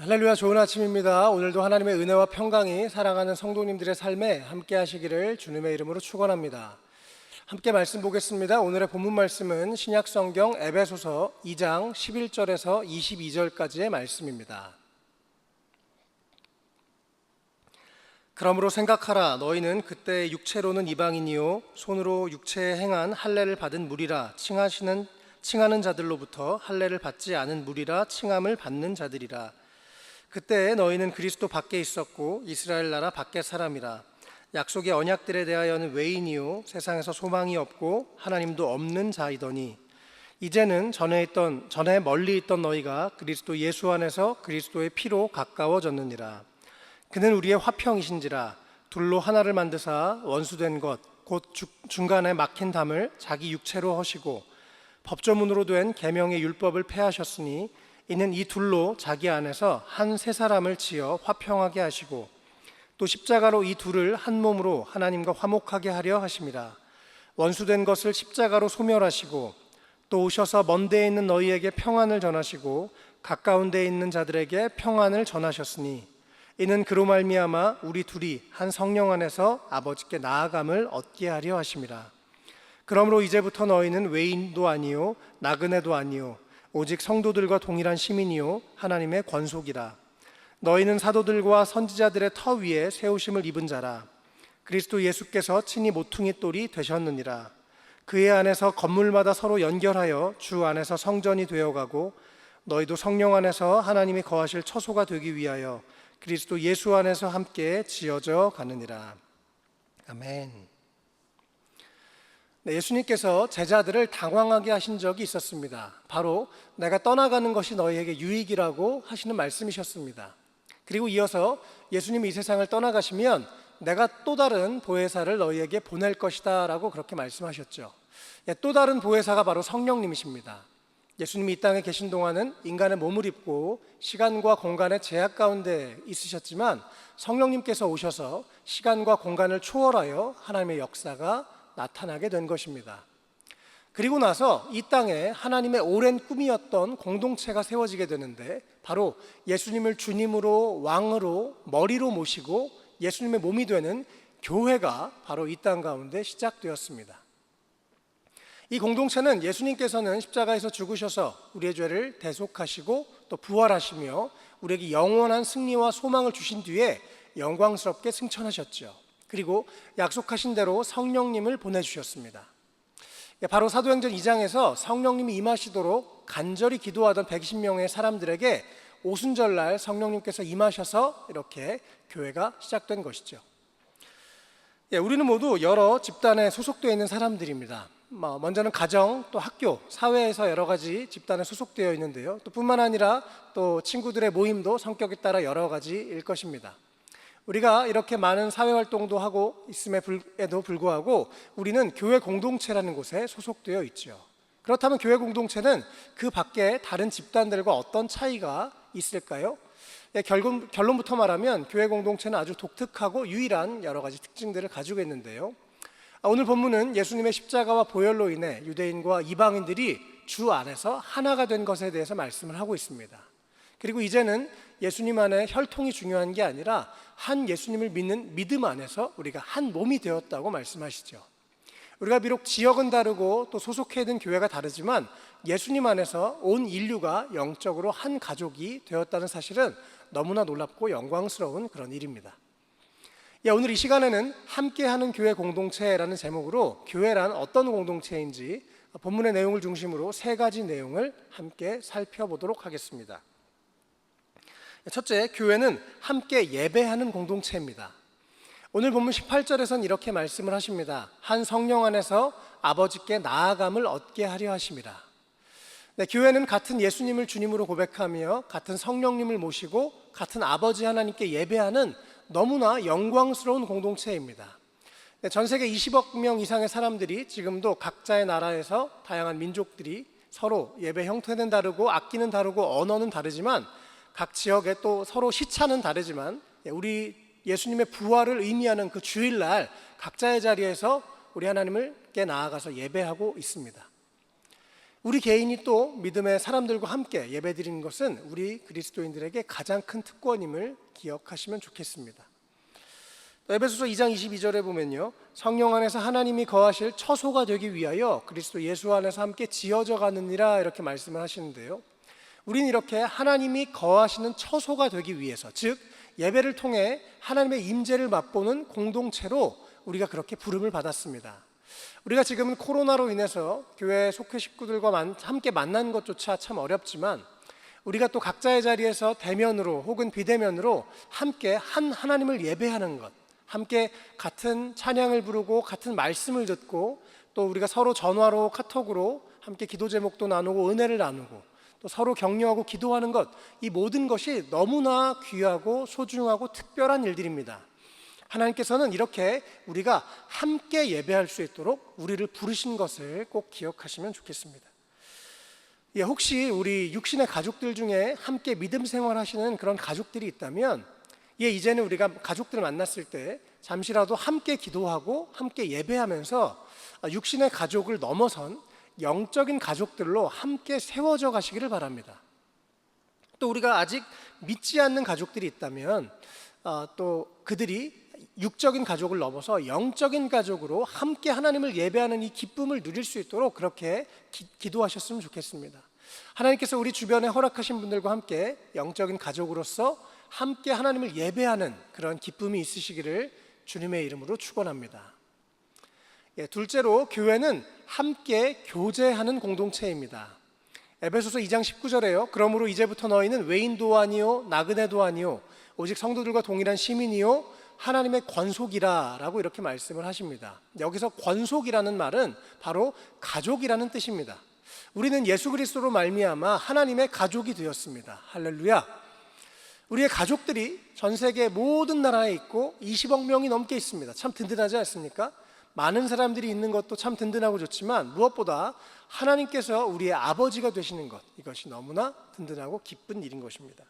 할렐루야, 좋은 아침입니다. 오늘도 하나님의 은혜와 평강이 사랑하는 성도님들의 삶에 함께 하시기를 주님의 이름으로 축원합니다. 함께 말씀 보겠습니다. 오늘의 본문 말씀은 신약성경 에베소서 2장 11절에서 22절까지의 말씀입니다. 그러므로 생각하라. 너희는 그때 육체로는 이방인이요 손으로 육체에 행한 할례를 받은 무리라. 칭하는 자들로부터 할례를 받지 않은 무리라. 칭함을 받는 자들이라. 그때 너희는 그리스도 밖에 있었고 이스라엘 나라 밖의 사람이라. 약속의 언약들에 대하여는 외인이요 세상에서 소망이 없고 하나님도 없는 자이더니 이제는 전에 멀리 있던 너희가 그리스도 예수 안에서 그리스도의 피로 가까워졌느니라. 그는 우리의 화평이신지라. 둘로 하나를 만드사 원수된 것 곧 중간에 막힌 담을 자기 육체로 허시고 법조문으로 된 계명의 율법을 폐하셨으니 이는 이 둘로 자기 안에서 한 세 사람을 지어 화평하게 하시고 또 십자가로 이 둘을 한 몸으로 하나님과 화목하게 하려 하심이라. 원수된 것을 십자가로 소멸하시고 또 오셔서 먼 데에 있는 너희에게 평안을 전하시고 가까운 데에 있는 자들에게 평안을 전하셨으니 이는 그로 말미암아 우리 둘이 한 성령 안에서 아버지께 나아감을 얻게 하려 하심이라. 그러므로 이제부터 너희는 외인도 아니요 나그네도 아니요 오직 성도들과 동일한 시민이요 하나님의 권속이라. 너희는 사도들과 선지자들의 터 위에 세우심을 입은 자라. 그리스도 예수께서 친히 모퉁이 돌이 되셨느니라. 그의 안에서 건물마다 서로 연결하여 주 안에서 성전이 되어가고 너희도 성령 안에서 하나님이 거하실 처소가 되기 위하여 그리스도 예수 안에서 함께 지어져 가느니라. 아멘. 예수님께서 제자들을 당황하게 하신 적이 있었습니다. 바로 내가 떠나가는 것이 너희에게 유익이라고 하시는 말씀이셨습니다. 그리고 이어서 예수님이 이 세상을 떠나가시면 내가 또 다른 보혜사를 너희에게 보낼 것이다 라고 그렇게 말씀하셨죠. 또 다른 보혜사가 바로 성령님이십니다. 예수님이 이 땅에 계신 동안은 인간의 몸을 입고 시간과 공간의 제약 가운데 있으셨지만 성령님께서 오셔서 시간과 공간을 초월하여 하나님의 역사가 나타나게 된 것입니다. 그리고 나서 이 땅에 하나님의 오랜 꿈이었던 공동체가 세워지게 되는데 바로 예수님을 주님으로 왕으로 머리로 모시고 예수님의 몸이 되는 교회가 바로 이 땅 가운데 시작되었습니다. 이 공동체는 예수님께서는 십자가에서 죽으셔서 우리의 죄를 대속하시고 또 부활하시며 우리에게 영원한 승리와 소망을 주신 뒤에 영광스럽게 승천하셨죠. 그리고 약속하신 대로 성령님을 보내주셨습니다. 바로 사도행전 2장에서 성령님이 임하시도록 간절히 기도하던 120명의 사람들에게 오순절날 성령님께서 임하셔서 이렇게 교회가 시작된 것이죠. 우리는 모두 여러 집단에 소속되어 있는 사람들입니다. 먼저는 가정, 또 학교, 사회에서 여러 가지 집단에 소속되어 있는데요. 또 뿐만 아니라 또 친구들의 모임도 성격에 따라 여러 가지일 것입니다. 우리가 이렇게 많은 사회활동도 하고 있음에도 불구하고 우리는 교회 공동체라는 곳에 소속되어 있죠. 그렇다면 교회 공동체는 그 밖에 다른 집단들과 어떤 차이가 있을까요? 결론부터 말하면 교회 공동체는 아주 독특하고 유일한 여러 가지 특징들을 가지고 있는데요. 오늘 본문은 예수님의 십자가와 보혈로 인해 유대인과 이방인들이 주 안에서 하나가 된 것에 대해서 말씀을 하고 있습니다. 그리고 이제는 예수님 안에 혈통이 중요한 게 아니라 한 예수님을 믿는 믿음 안에서 우리가 한 몸이 되었다고 말씀하시죠. 우리가 비록 지역은 다르고 또 소속해 있는 교회가 다르지만 예수님 안에서 온 인류가 영적으로 한 가족이 되었다는 사실은 너무나 놀랍고 영광스러운 그런 일입니다. 오늘 이 시간에는 함께하는 교회 공동체라는 제목으로 교회란 어떤 공동체인지 본문의 내용을 중심으로 세 가지 내용을 함께 살펴보도록 하겠습니다. 첫째, 교회는 함께 예배하는 공동체입니다. 오늘 본문 18절에서는 이렇게 말씀을 하십니다. 한 성령 안에서 아버지께 나아감을 얻게 하려 하심이라. 교회는 같은 예수님을 주님으로 고백하며 같은 성령님을 모시고 같은 아버지 하나님께 예배하는 너무나 영광스러운 공동체입니다. 전 세계 20억 명 이상의 사람들이 지금도 각자의 나라에서 다양한 민족들이 서로 예배 형태는 다르고 악기는 다르고 언어는 다르지만 각 지역에 또 서로 시차는 다르지만 우리 예수님의 부활을 의미하는 그 주일날 각자의 자리에서 우리 하나님께 나아가서 예배하고 있습니다. 우리 개인이 또 믿음의 사람들과 함께 예배드리는 것은 우리 그리스도인들에게 가장 큰 특권임을 기억하시면 좋겠습니다. 에베소서 2장 22절에 보면요, 성령 안에서 하나님이 거하실 처소가 되기 위하여 그리스도 예수 안에서 함께 지어져 가느니라, 이렇게 말씀을 하시는데요, 우리는 이렇게 하나님이 거하시는 처소가 되기 위해서, 즉 예배를 통해 하나님의 임재를 맛보는 공동체로 우리가 그렇게 부름을 받았습니다. 우리가 지금은 코로나로 인해서 교회 속회 식구들과 함께 만나는 것조차 참 어렵지만, 우리가 또 각자의 자리에서 대면으로 혹은 비대면으로 함께 한 하나님을 예배하는 것, 함께 같은 찬양을 부르고 같은 말씀을 듣고, 또 우리가 서로 전화로 카톡으로 함께 기도 제목도 나누고 은혜를 나누고 또 서로 격려하고 기도하는 것, 이 모든 것이 너무나 귀하고 소중하고 특별한 일들입니다. 하나님께서는 이렇게 우리가 함께 예배할 수 있도록 우리를 부르신 것을 꼭 기억하시면 좋겠습니다. 혹시 우리 육신의 가족들 중에 함께 믿음 생활하시는 그런 가족들이 있다면, 이제는 우리가 가족들 만났을 때 잠시라도 함께 기도하고 함께 예배하면서 육신의 가족을 넘어선 영적인 가족들로 함께 세워져 가시기를 바랍니다. 또 우리가 아직 믿지 않는 가족들이 있다면 또 그들이 육적인 가족을 넘어서 영적인 가족으로 함께 하나님을 예배하는 이 기쁨을 누릴 수 있도록 그렇게 기도하셨으면 좋겠습니다. 하나님께서 우리 주변에 허락하신 분들과 함께 영적인 가족으로서 함께 하나님을 예배하는 그런 기쁨이 있으시기를 주님의 이름으로 축원합니다. 둘째로, 교회는 함께 교제하는 공동체입니다. 에베소서 2장 19절에요, 그러므로 이제부터 너희는 외인도 아니요 나그네도 아니요 오직 성도들과 동일한 시민이요 하나님의 권속이라 라고 이렇게 말씀을 하십니다. 여기서 권속이라는 말은 바로 가족이라는 뜻입니다. 우리는 예수 그리스도로 말미암아 하나님의 가족이 되었습니다. 할렐루야. 우리의 가족들이 전 세계 모든 나라에 있고 20억 명이 넘게 있습니다. 참 든든하지 않습니까? 많은 사람들이 있는 것도 참 든든하고 좋지만 무엇보다 하나님께서 우리의 아버지가 되시는 것, 이것이 너무나 든든하고 기쁜 일인 것입니다.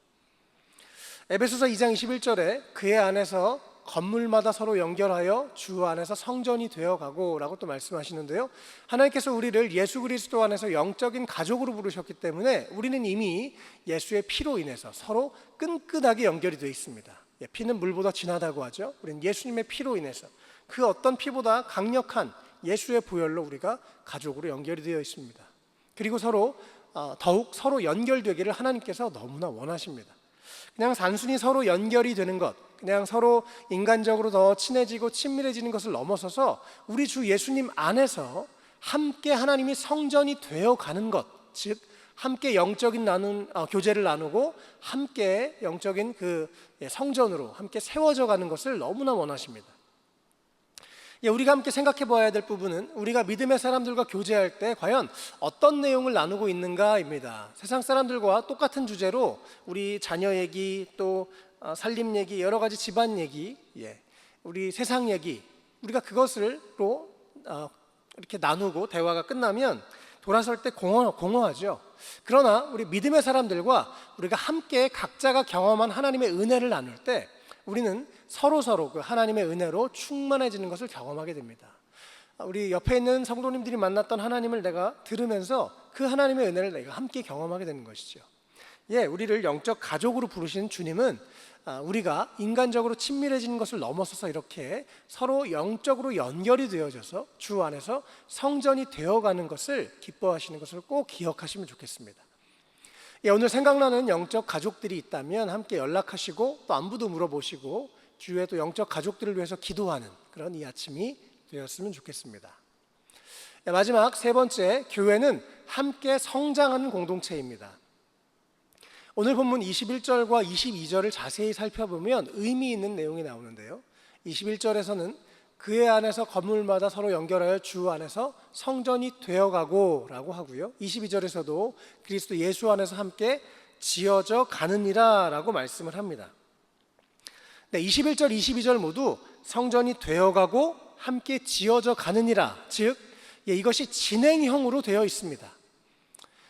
에베소서 2장 21절에 그의 안에서 건물마다 서로 연결하여 주 안에서 성전이 되어가고 라고 또 말씀하시는데요, 하나님께서 우리를 예수 그리스도 안에서 영적인 가족으로 부르셨기 때문에 우리는 이미 예수의 피로 인해서 서로 끈끈하게 연결이 되어 있습니다. 피는 물보다 진하다고 하죠. 우리는 예수님의 피로 인해서 그 어떤 피보다 강력한 예수의 보혈로 우리가 가족으로 연결이 되어 있습니다. 그리고 더욱 서로 연결되기를 하나님께서 너무나 원하십니다. 그냥 단순히 서로 연결이 되는 것, 그냥 서로 인간적으로 더 친해지고 친밀해지는 것을 넘어서서 우리 주 예수님 안에서 함께 하나님이 성전이 되어가는 것, 즉 함께 영적인 교제를 나누고 함께 영적인 그 성전으로 함께 세워져 가는 것을 너무나 원하십니다. 우리가 함께 생각해 봐야 될 부분은 우리가 믿음의 사람들과 교제할 때 과연 어떤 내용을 나누고 있는가입니다. 세상 사람들과 똑같은 주제로 우리 자녀 얘기, 또 살림 얘기, 여러 가지 집안 얘기, 우리 세상 얘기, 우리가 그것으로 이렇게 나누고 대화가 끝나면 돌아설 때 공허하죠. 그러나 우리 믿음의 사람들과 우리가 함께 각자가 경험한 하나님의 은혜를 나눌 때 우리는 서로 그 하나님의 은혜로 충만해지는 것을 경험하게 됩니다. 우리 옆에 있는 성도님들이 만났던 하나님을 내가 들으면서 그 하나님의 은혜를 내가 함께 경험하게 되는 것이죠. 우리를 영적 가족으로 부르신 주님은 우리가 인간적으로 친밀해지는 것을 넘어서서 이렇게 서로 영적으로 연결이 되어져서 주 안에서 성전이 되어가는 것을 기뻐하시는 것을 꼭 기억하시면 좋겠습니다. 오늘 생각나는 영적 가족들이 있다면 함께 연락하시고 또 안부도 물어보시고 주위에 또 영적 가족들을 위해서 기도하는 그런 이 아침이 되었으면 좋겠습니다. 마지막 세 번째, 교회는 함께 성장하는 공동체입니다. 오늘 본문 21절과 22절을 자세히 살펴보면 의미 있는 내용이 나오는데요, 21절에서는 그의 안에서 건물마다 서로 연결하여 주 안에서 성전이 되어가고 라고 하고요, 22절에서도 그리스도 예수 안에서 함께 지어져 가느니라 라고 말씀을 합니다. 21절, 22절 모두 성전이 되어가고 함께 지어져 가느니라, 즉 이것이 진행형으로 되어 있습니다.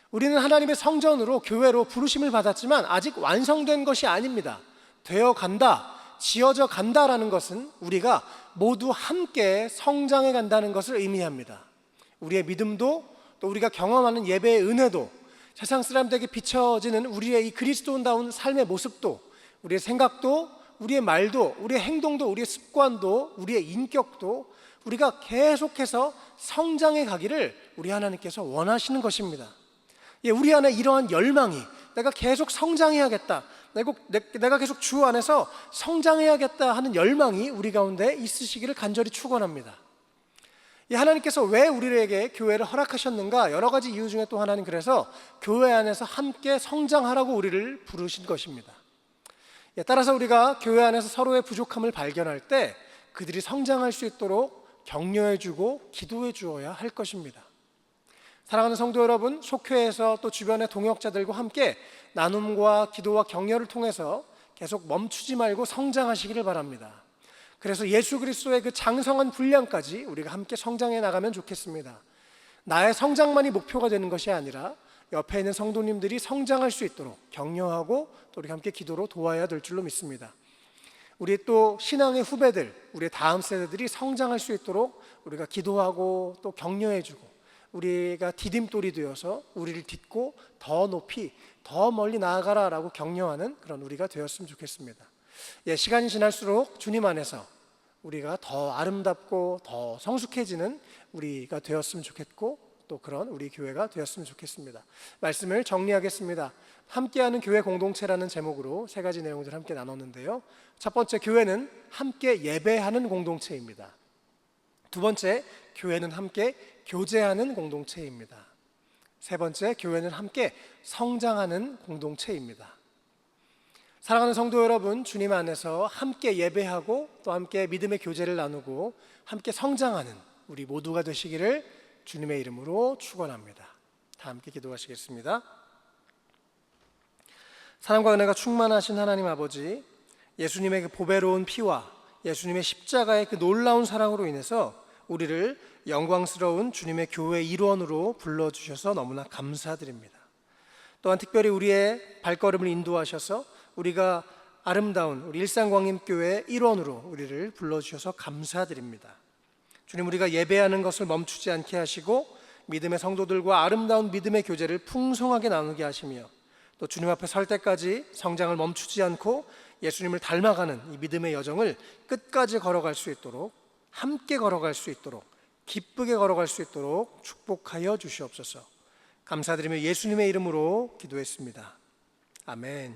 우리는 하나님의 성전으로, 교회로 부르심을 받았지만 아직 완성된 것이 아닙니다. 되어간다, 지어져 간다라는 것은 우리가 모두 함께 성장해 간다는 것을 의미합니다. 우리의 믿음도 또 우리가 경험하는 예배의 은혜도, 세상 사람들에게 비춰지는 우리의 이 그리스도인다운 삶의 모습도, 우리의 생각도, 우리의 말도, 우리의 행동도, 우리의 습관도, 우리의 인격도 우리가 계속해서 성장해 가기를 우리 하나님께서 원하시는 것입니다. 우리 안에 이러한 열망이, 내가 계속 성장해야겠다, 내가 계속 주 안에서 성장해야겠다 하는 열망이 우리 가운데 있으시기를 간절히 축원합니다. 하나님께서 왜 우리에게 교회를 허락하셨는가? 여러 가지 이유 중에 또 하나는 그래서 교회 안에서 함께 성장하라고 우리를 부르신 것입니다. 따라서 우리가 교회 안에서 서로의 부족함을 발견할 때 그들이 성장할 수 있도록 격려해주고 기도해 주어야 할 것입니다. 사랑하는 성도 여러분, 속회에서 또 주변의 동역자들과 함께 나눔과 기도와 격려를 통해서 계속 멈추지 말고 성장하시기를 바랍니다. 그래서 예수 그리스도의 그 장성한 분량까지 우리가 함께 성장해 나가면 좋겠습니다. 나의 성장만이 목표가 되는 것이 아니라 옆에 있는 성도님들이 성장할 수 있도록 격려하고 또 우리가 함께 기도로 도와야 될 줄로 믿습니다. 우리 또 신앙의 후배들, 우리의 다음 세대들이 성장할 수 있도록 우리가 기도하고 또 격려해주고, 우리가 디딤돌이 되어서 우리를 딛고 더 높이 더 멀리 나아가라라고 격려하는 그런 우리가 되었으면 좋겠습니다. 시간이 지날수록 주님 안에서 우리가 더 아름답고 더 성숙해지는 우리가 되었으면 좋겠고, 또 그런 우리 교회가 되었으면 좋겠습니다. 말씀을 정리하겠습니다. 함께하는 교회 공동체라는 제목으로 세 가지 내용들을 함께 나눴는데요. 첫 번째, 교회는 함께 예배하는 공동체입니다. 두 번째, 교회는 함께 교제하는 공동체입니다. 세 번째, 교회는 함께 성장하는 공동체입니다. 사랑하는 성도 여러분, 주님 안에서 함께 예배하고 또 함께 믿음의 교제를 나누고 함께 성장하는 우리 모두가 되시기를 주님의 이름으로 축원합니다. 다 함께 기도하시겠습니다. 사랑과 은혜가 충만하신 하나님 아버지, 예수님의 그 보배로운 피와 예수님의 십자가의 그 놀라운 사랑으로 인해서 우리를 영광스러운 주님의 교회 일원으로 불러주셔서 너무나 감사드립니다. 또한 특별히 우리의 발걸음을 인도하셔서 우리가 아름다운 우리 일산광림교회 일원으로 우리를 불러주셔서 감사드립니다. 주님, 우리가 예배하는 것을 멈추지 않게 하시고 믿음의 성도들과 아름다운 믿음의 교제를 풍성하게 나누게 하시며 또 주님 앞에 설 때까지 성장을 멈추지 않고 예수님을 닮아가는 이 믿음의 여정을 끝까지 걸어갈 수 있도록, 함께 걸어갈 수 있도록, 기쁘게 걸어갈 수 있도록 축복하여 주시옵소서. 감사드리며 예수님의 이름으로 기도했습니다. 아멘.